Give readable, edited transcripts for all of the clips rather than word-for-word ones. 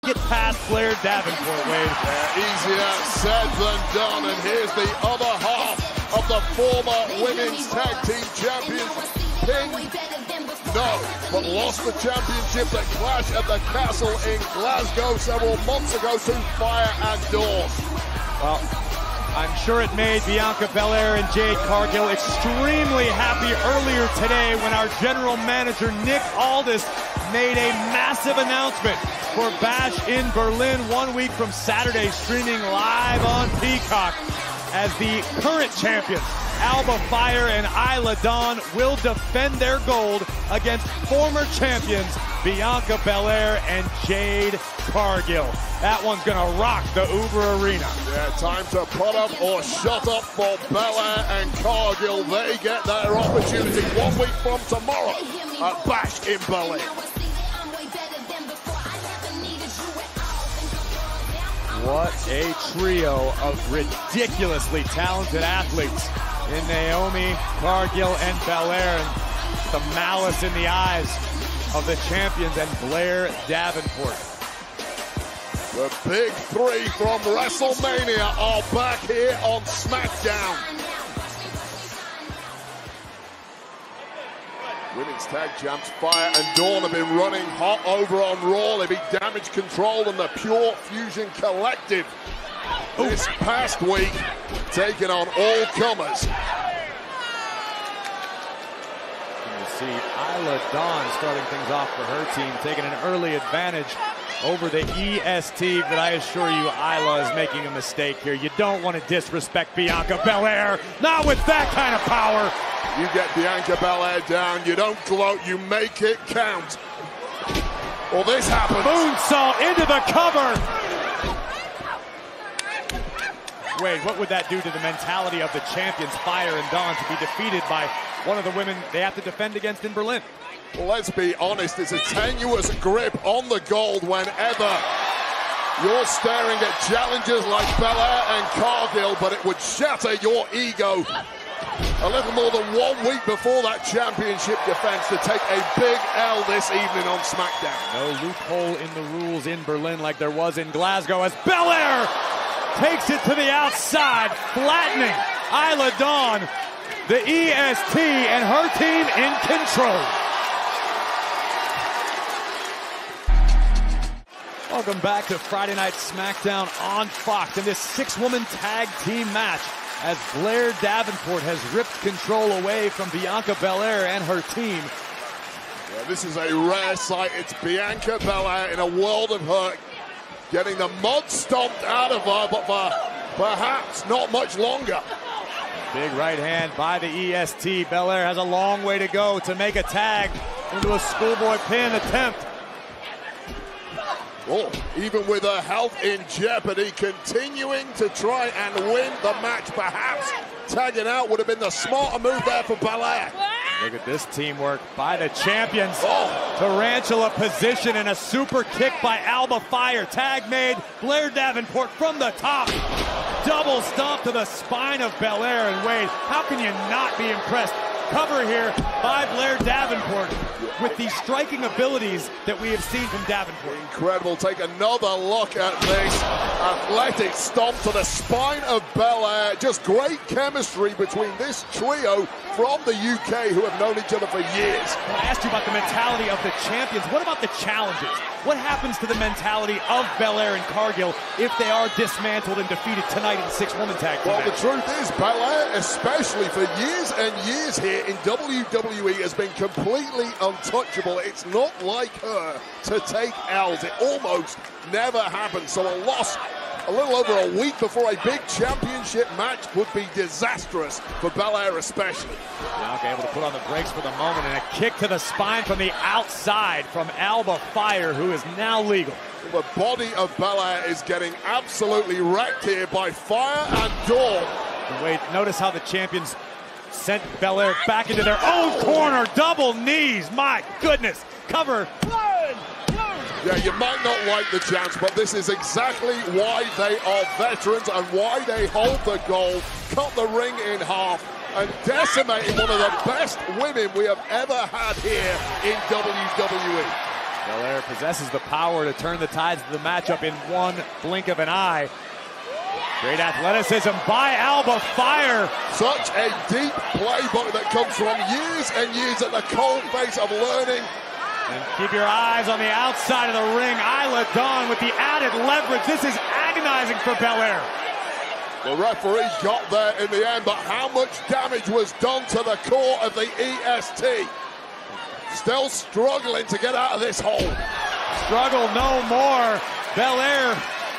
get past Blair Davenport, Wade. Easier said than done, and here's the other half of the former women's tag team champions. King, no, but lost the championship at Clash at the Castle in Glasgow several months ago to Fyre and Dawn. Well, I'm sure it made Bianca Belair and Jade Cargill extremely happy earlier today when our general manager, Nick Aldis, made a massive announcement for Bash in Berlin 1 week from Saturday, streaming live on Peacock, as the current champions, Alba, Fyre, and Isla will defend their gold against former champions Bianca Belair and Jade Cargill. That one's gonna rock the Uber Arena. Yeah, time to put up or shut up for Belair and Cargill. They get their opportunity 1 week from tomorrow at Bash in Berlin. What a trio of ridiculously talented athletes in Naomi, Cargill, and Belair. And the malice in the eyes of the champions and Blair Davenport. The big three from WrestleMania are back here on SmackDown. Women's tag champs Fyre and Dawn have been running hot over on Raw. They beat Damage Control and the Pure Fusion Collective this past week, taking on all comers. You see Isla starting things off for her team, taking an early advantage over the EST, but I assure you Isla is making a mistake here. You don't want to disrespect Bianca Belair, not with that kind of power. You get Bianca Belair down, you don't gloat, you make it count. Well, this happens. Moonsault into the cover. Wade, what would that do to the mentality of the champions, Fyre and Dawn, to be defeated by one of the women they have to defend against in Berlin? Well, let's be honest, it's a tenuous grip on the gold whenever you're staring at challengers like Belair and Cargill, but it would shatter your ego a little more than 1 week before that championship defense to take a big L this evening on SmackDown. No loophole in the rules in Berlin like there was in Glasgow, as Belair takes it to the outside, flattening Isla Dawn, the EST, and her team in control. Welcome back to Friday Night SmackDown on Fox in this 6-woman tag team match, as Blair Davenport has ripped control away from Bianca Belair and her team. Yeah, this is a rare sight. It's Bianca Belair in a world of hurt, getting the mud stomped out of her, but for perhaps not much longer. Big right hand by the EST. Belair has a long way to go to make a tag into a schoolboy pin attempt. Oh, even with her health in jeopardy, continuing to try and win the match. Perhaps tagging out would have been the smarter move there for Belair. Look at this teamwork by the champions. Tarantula position and a super kick by Alba, Fyre. Tag made. Blair Davenport from the top. Double stomp to the spine of Belair. And Wade, how can you not be impressed? Cover here by Blair Davenport with the striking abilities that we have seen from Davenport. Incredible. Take another look at this athletic stomp to the spine of Belair. Just great chemistry between this trio from the UK who have known each other for years. I asked you about the mentality of the champions. What about the challenges? What happens to the mentality of Belair and Cargill if they are dismantled and defeated tonight in 6-woman tag team? Well, the truth is, Belair, especially for years and years here in WWE, has been completely untouchable. It's not like her to take L's. It almost never happens. So a loss a little over a week before a big championship match would be disastrous for Belair especially. Bianca able to put on the brakes for the moment, and a kick to the spine from the outside from Alba, Fyre, who is now legal. The body of Belair is getting absolutely wrecked here by Fyre and Dawn. And wait, notice how the champions sent Belair back into their own corner. Double knees, my goodness. Cover. Yeah, you might not like the chance, but this is exactly why they are veterans and why they hold the gold. Cut the ring in half and decimating one of the best women we have ever had here in WWE. Blair possesses the power to turn the tides of the matchup in one blink of an eye. Great athleticism by Alba, Fyre. Such a deep playbook that comes from years and years at the cold face of learning. And keep your eyes on the outside of the ring. Isla Dawn with the added leverage. This is agonizing for Blair. The referee got there in the end, but how much damage was done to the core of the EST? Still struggling to get out of this hole. Struggle no more. Blair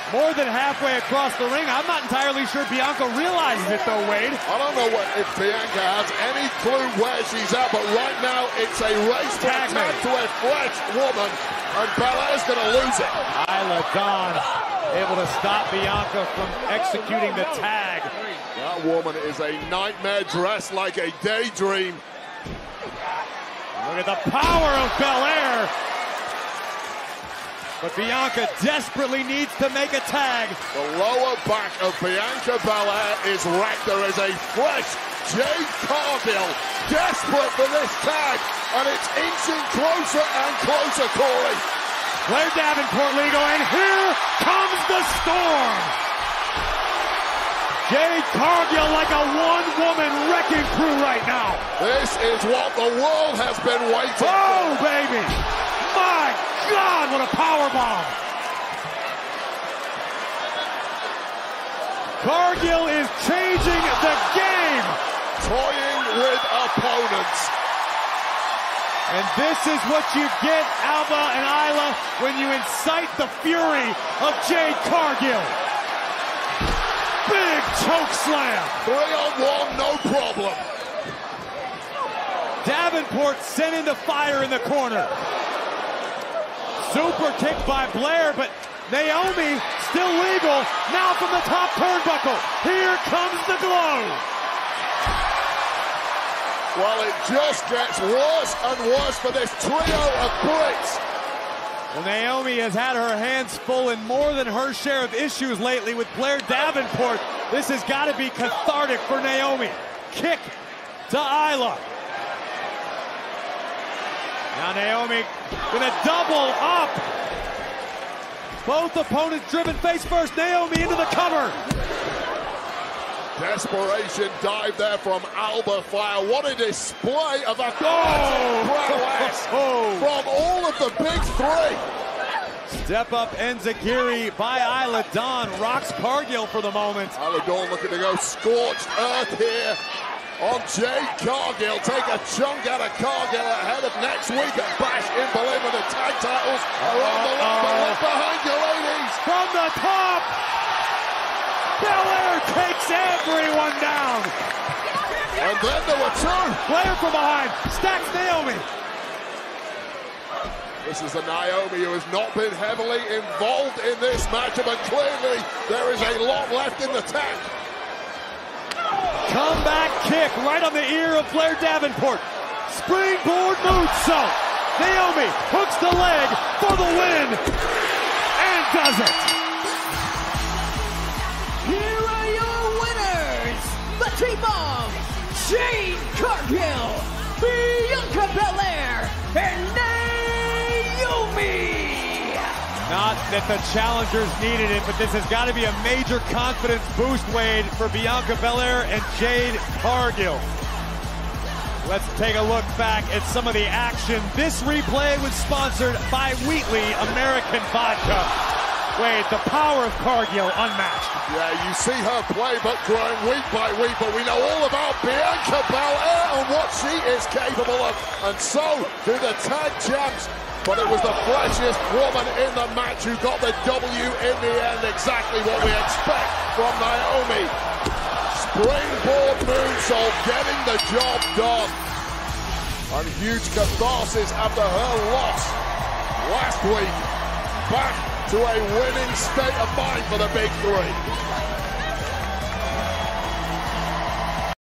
more than halfway across the ring. I'm not entirely sure Bianca realizes it though, Wade. I don't know if Bianca has any clue where she's at, but right now it's a race to a fresh woman, and Blair's going to lose it. Isla Dawn able to stop Bianca from executing the tag. That woman is a nightmare dressed like a daydream. Look at the power of Blair. But Bianca desperately needs to make a tag. The lower back of Bianca Belair is wrecked. There is a fresh Jade Cargill desperate for this tag, and it's inching closer and closer, Corey. Blair Davenport legal, and here comes the storm. Jade Cargill like a one-woman wrecking crew right now. This is what the world has been waiting for. Oh, baby! My God, what a power bomb! Cargill is changing the game! Toying with opponents. And this is what you get, Alba and Isla, when you incite the fury of Jade Cargill. Big choke slam. 3-on-1, no problem. Davenport sent into Fyre in the corner. Super kick by Blair, but Naomi still legal. Now from the top turnbuckle. Here comes the glow. Well, it just gets worse and worse for this trio of Brits. Well, Naomi has had her hands full and more than her share of issues lately with Blair Davenport. This has got to be cathartic for Naomi. Kick to Isla. Now Naomi gonna double up. Both opponents driven face first. Naomi into the cover. Desperation dive there from Alba Fyre. What a display of athletic prowess from all of the big three. Step up enziguri by Isla Dawn. Rocks Cargill for the moment. Isla Dawn looking to go scorched earth here on Jade Cargill. Take a chunk out of Cargill ahead of next week at Bash in Berlin when the tag titles are on the line. But left behind you, ladies. From the top. Blair takes everyone down. And then there were two. Blair from behind. Stacks Naomi. This is a Naomi who has not been heavily involved in this matchup, and clearly there is a lot left in the tank. Comeback kick right on the ear of Blair Davenport. Springboard moonsault. Naomi hooks the leg for the win and does it. Here are your winners, the team of Jade Cargill, Bianca Belair, and Naomi. Not that the challengers needed it, but this has got to be a major confidence boost, Wade, for Bianca Belair and Jade Cargill. Let's take a look back at some of the action. This replay was sponsored by Wheatley American Vodka. Wade, the power of Cargill unmatched. Yeah, you see her playbook growing week by week, but we know all about Bianca Belair and what she is capable of, and so do the tag champs. But it was the flashiest woman in the match who got the W in the end. Exactly what we expect from Naomi. Springboard moonsault, getting the job done. And huge catharsis after her loss last week. Back to a winning state of mind for the big three.